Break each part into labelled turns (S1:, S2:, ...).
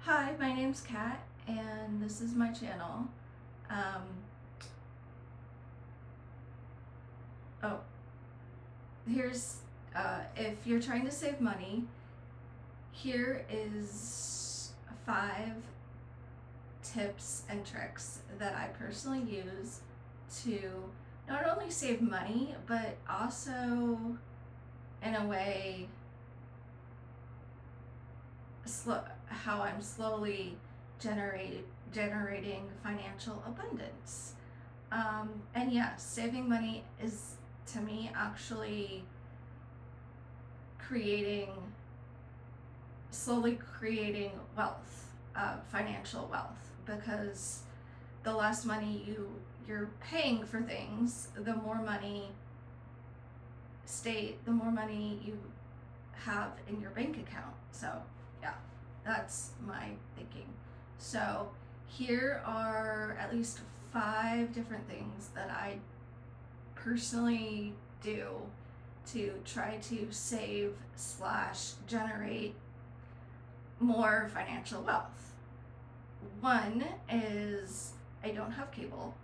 S1: Hi, my name's Kat, and this is my channel. Um, oh, here's if you're trying to save money, here is 5 tips and tricks that I personally use to not only save money, but also, in a way, how I'm slowly generating financial abundance. And yes, saving money is to me actually creating, slowly creating wealth, financial wealth, because the less money you're paying for things, the more money you have in your bank account. So yeah, that's my thinking. So here are at least 5 different things that I personally do to try to save slash generate more financial wealth. One is I don't have cable,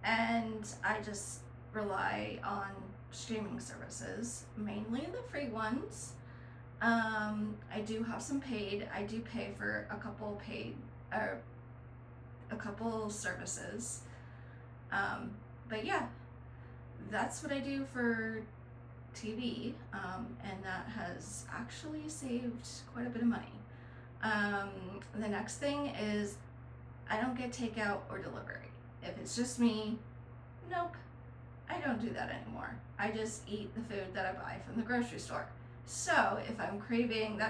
S1: and I just rely on streaming services, mainly the free ones. I do have some paid. I do pay for a couple services. But yeah, that's what I do for TV, and that has actually saved quite a bit of money. The next thing is I don't get takeout or delivery. If it's just me, nope, I don't do that anymore. I just eat the food that I buy from the grocery store. So if I'm craving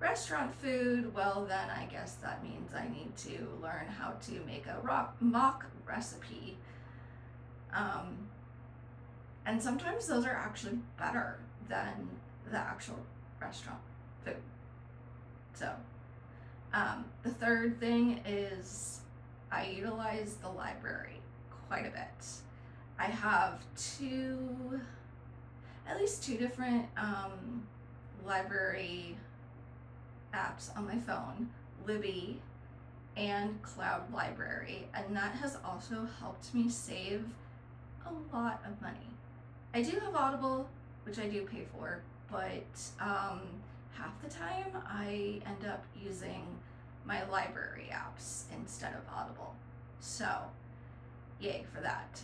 S1: restaurant food, well then I guess that means I need to learn how to make a mock recipe. And sometimes those are actually better than the actual restaurant food. So the third thing is I utilize the library quite a bit. I have at least two different library apps on my phone, Libby and Cloud Library, and that has also helped me save a lot of money. I do have Audible, which I do pay for, but half the time I end up using my library apps instead of Audible. So, yay for that.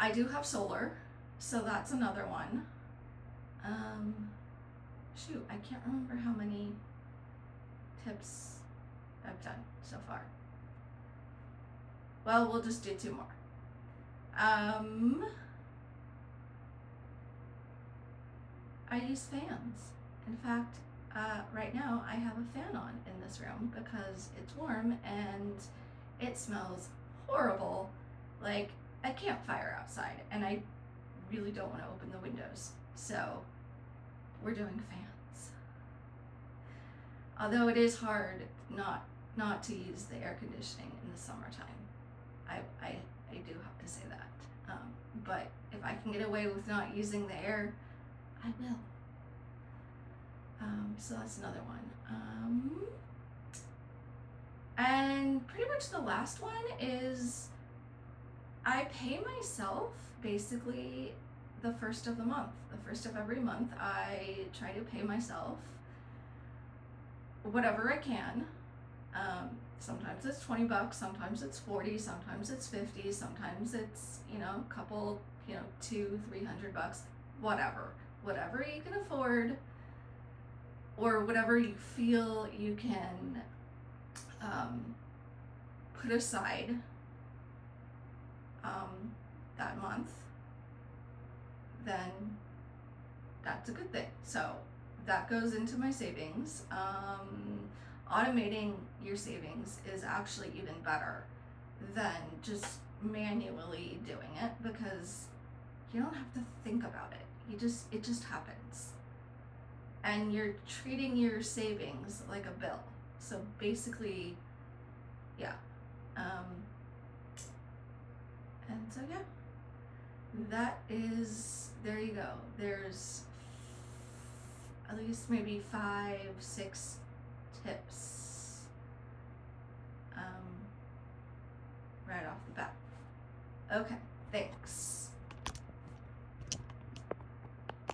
S1: I do have solar, so that's another one. Shoot, I can't remember how many tips I've done so far. Well, we'll just do 2 more. I use fans. In fact, right now I have a fan on in this room because it's warm and it smells horrible, like a campfire outside, and I really don't want to open the windows. So we're doing fans. Although it is hard not to use the air conditioning in the summertime. I do have to say that. But if I can get away with not using the air, I will. So that's another one. And pretty much the last one is I pay myself basically the first of the month. The first of every month, I try to pay myself whatever I can. Sometimes it's $20, sometimes it's 40, sometimes it's 50, sometimes it's, a couple, $200-300, whatever you can afford, or whatever you feel you can put aside that month, then that's a good thing. So that goes into my savings. Automating your savings is actually even better than just manually doing it, because you don't have to think about it. It just happens. And you're treating your savings like a bill. So basically, yeah. And so yeah, that is there you go. There's at least maybe 5, 6 tips right off the bat. Okay, thanks.